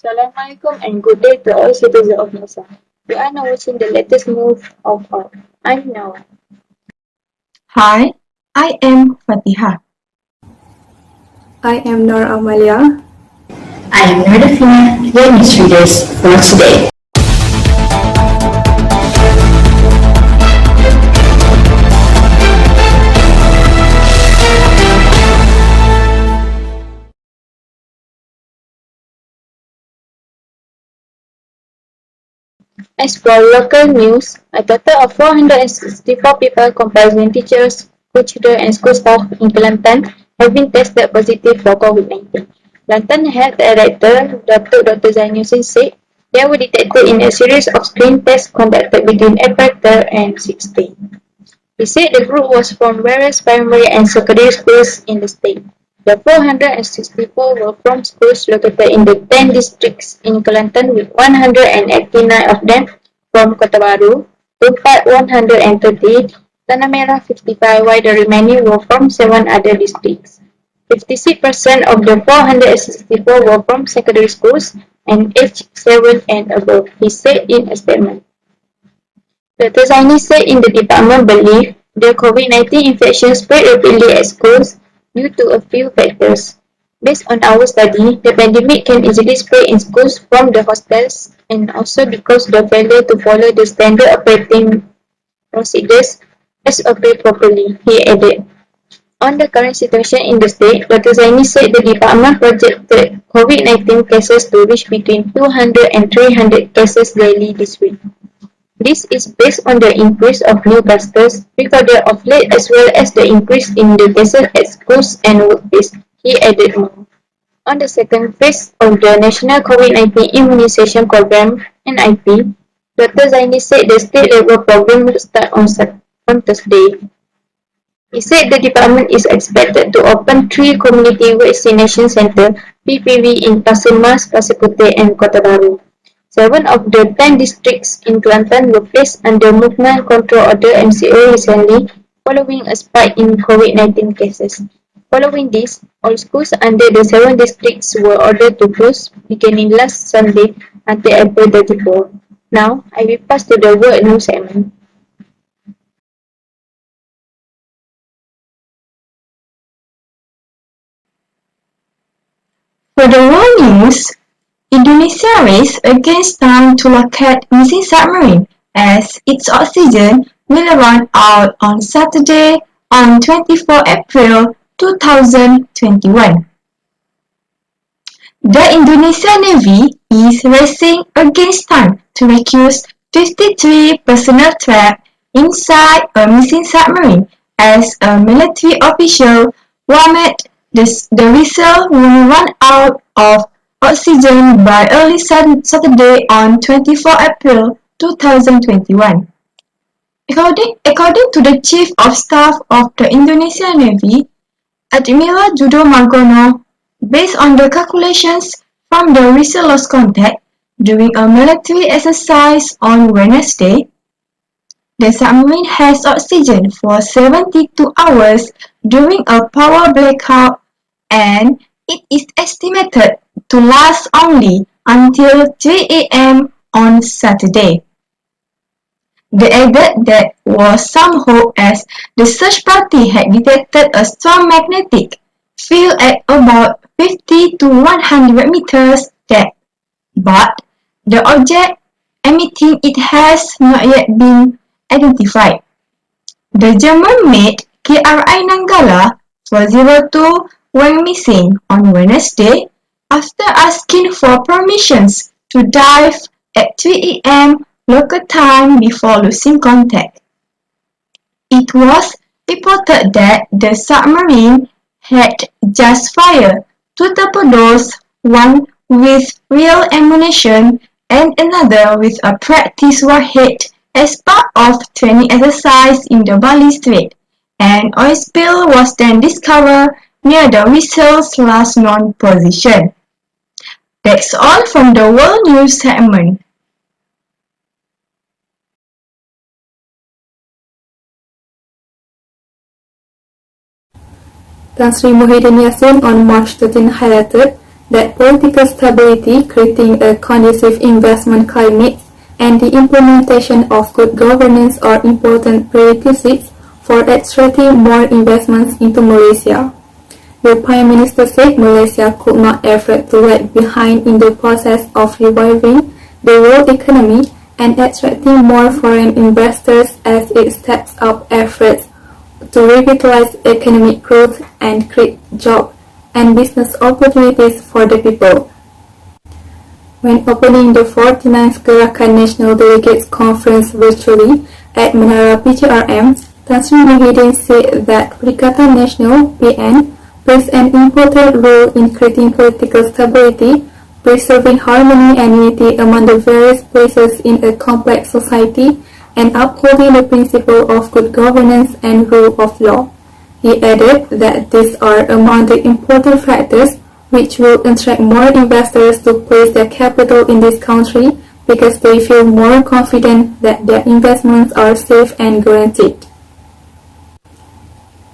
Assalamualaikum and good day to all citizens of Nasa. We are now watching the latest move of our. I'm Nawal. Hi, I am Fatihah. I am Noramalia. I am Nurdafinah, your news readers for today. As for local news, a total of 464 people comprising teachers, co-children and school staff in Kelantan have been tested positive for COVID-19. Kelantan Health Director Dr. Zainuddin said they were detected in a series of screen tests conducted between April 3rd and 16th. He said the group was from various primary and secondary schools in the state. The 464 were from schools located in the 10 districts in Kelantan, with 189 of them from Kota Baru, Tumpat 130, Tanah Merah 55, while the remaining were from 7 other districts. 56% of the 464 were from secondary schools and aged 7 and above, he said in a statement. Dr. Zaini said in the department believe the COVID-19 infection spread rapidly at schools due to a few factors. Based on our study, the pandemic can easily spread in schools from the hostels and also because the failure to follow the standard operating procedures SOP properly, he added. On the current situation in the state, Dr. Zaini said the department projected COVID-19 cases to reach between 200 and 300 cases daily this week. This is based on the increase of new clusters recorded of late as well as the increase in the cases at schools and workplaces, he added more. On the second phase of the National COVID-19 Immunization Program (NIP), Dr. Zaini said the state-level program will start on Thursday. He said the department is expected to open 3 community vaccination centres (PPV) in Pasir Mas, Pasir Puteh and Kota Baru. 7 of the 10 districts in Kelantan were placed under Movement Control Order (MCO) recently following a spike in COVID-19 cases. Following this, all schools under the 7 districts were ordered to close beginning last Sunday until April 34. Now, I will pass to the World News segment. For the world news, Indonesia race against time to locate missing submarine as its oxygen will run out on Saturday on 24 April 2021. The Indonesian Navy is racing against time to rescue 53 personnel trapped inside a missing submarine as a military official warned the vessel will run out of oxygen by early Saturday on 24 April 2021. According to the Chief of Staff of the Indonesian Navy, Admiral Judo Margono, based on the calculations from the vessel lost contact during a military exercise on Wednesday, the submarine has oxygen for 72 hours during a power blackout and it is estimated to last only until 3 a.m. on Saturday. They added there was some hope as the search party had detected a strong magnetic field at about 50 to 100 meters depth, but the object emitting it has not yet been identified. The German-made KRI Nanggala 402 went missing on Wednesday after asking for permissions to dive at 3 a.m. local time before losing contact. It was reported that the submarine had just fired 2 torpedoes, one with real ammunition and another with a practice warhead as part of training exercise in the Bali Strait. An oil spill was then discovered near the vessel's last known position. That's all from the World News segment. Tan Sri Muhyiddin Yassin on March 13 highlighted that political stability, creating a conducive investment climate, and the implementation of good governance are important prerequisites for attracting more investments into Malaysia. The Prime Minister said Malaysia could not afford to lag behind in the process of reviving the world economy and attracting more foreign investors as it steps up efforts to revitalize economic growth and create jobs and business opportunities for the people. When opening the 49th Gerakan National Delegates Conference virtually at Menara PJRM, Tan Sri Muhyiddin said that Perikatan Nasional (PN) plays an important role in creating political stability, preserving harmony and unity among the various places in a complex society, and upholding the principle of good governance and rule of law. He added that these are among the important factors which will attract more investors to place their capital in this country because they feel more confident that their investments are safe and guaranteed.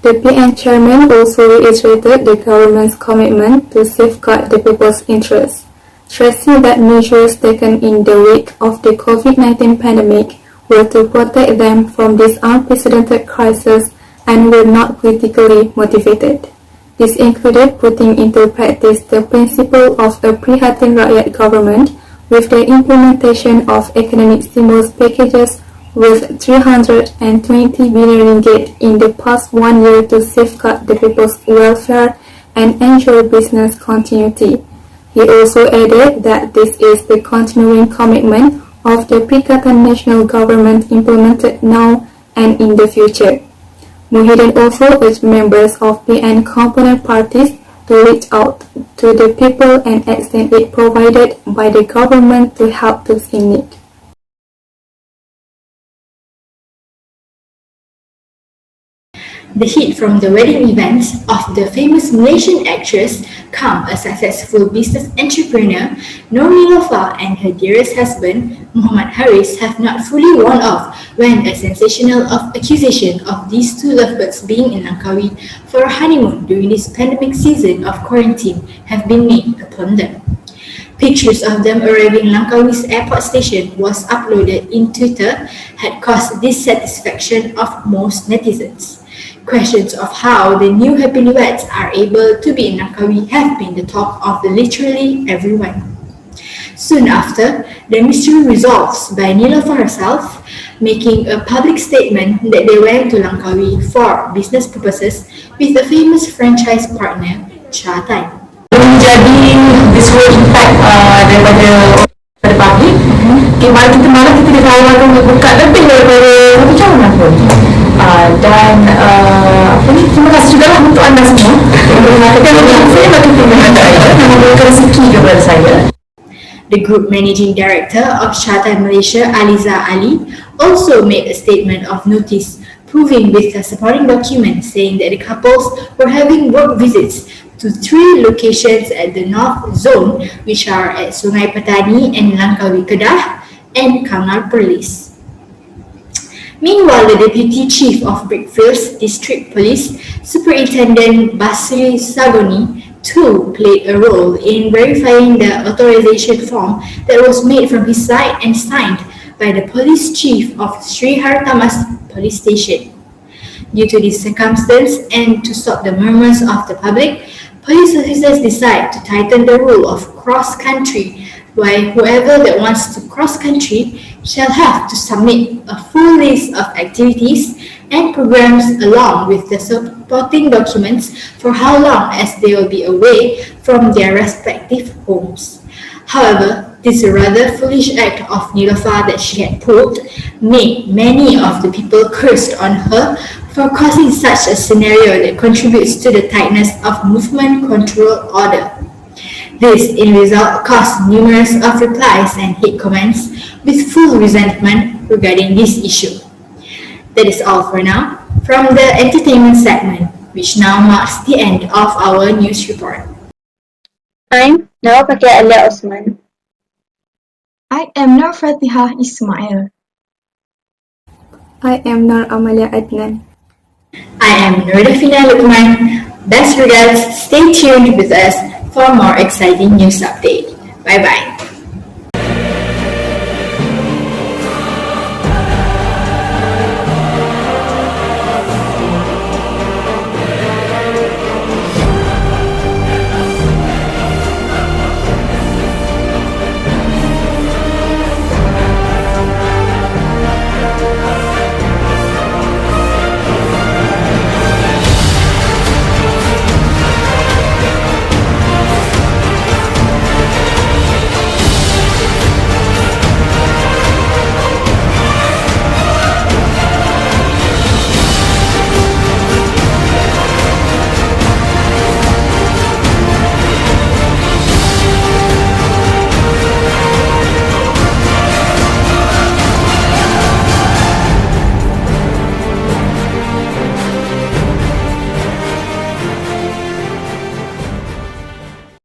The PN chairman also reiterated the government's commitment to safeguard the people's interests, stressing that measures taken in the wake of the COVID-19 pandemic were to protect them from this unprecedented crisis and were not politically motivated. This included putting into practice the principle of a prihatin rakyat government with the implementation of economic stimulus packages with 320 billion ringgit in the past 1 year to safeguard the people's welfare and ensure business continuity. He also added that this is the continuing commitment of the Perikatan Nasional Government implemented now and in the future. Muhyiddin also urged members of PN component parties to reach out to the people and extend aid provided by the government to help those in need. The hit from the wedding events of the famous Malaysian actress come a successful business entrepreneur, Noramalia and her dearest husband, Muhammad Haris, have not fully worn off when a sensational accusation of these two lovebirds being in Langkawi for a honeymoon during this pandemic season of quarantine have been made upon them. Pictures of them arriving Langkawi's airport station was uploaded in Twitter had caused dissatisfaction of most netizens. Questions of how the new happy newlyweds are able to be in Langkawi have been the talk of literally everyone. Soon after, the mystery resolves by Nilofar herself, making a public statement that they went to Langkawi for business purposes with a famous franchise partner, Chatan. Menjadi visual impact daripada public. Okay, malam kita dikhawatirkan untuk buka lebih daripada 1 jam pun. Dan terima kasih juga lah untuk anda semua yang mengatakan saya makin tinggal yang memberikan rezeki kepada saya. The group managing director of Chatan Malaysia, Ali, also made a statement of notice, proving with a supporting document saying that the couples were having work visits to 3 locations at the North Zone, which are at Sungai Petani and Langkawi Kedah and Kangar Perlis. Meanwhile, the Deputy Chief of Brickfields District Police, Superintendent Basri Sagoni, too played a role in verifying the authorization form that was made from his side and signed by the Police Chief of Sri Hartamas Police Station. Due to this circumstance and to stop the murmurs of the public, police officers decide to tighten the rule of cross-country, while whoever that wants to cross-country shall have to submit a full list of activities and programs along with the supporting documents for how long as they will be away from their respective homes. However, this rather foolish act of Nilofar that she had pulled made many of the people cursed on her for causing such a scenario that contributes to the tightness of movement control order. This, in result, caused numerous of replies and hate comments with full resentment regarding this issue. That is all for now from the entertainment segment, which now marks the end of our news report. I'm Nawal Alia Osman. I am Nor Fatihah Ismail. I am Noramalia Adnan. I am Nurdafinah Lukman. Best regards, stay tuned with us for more exciting news update. Bye bye.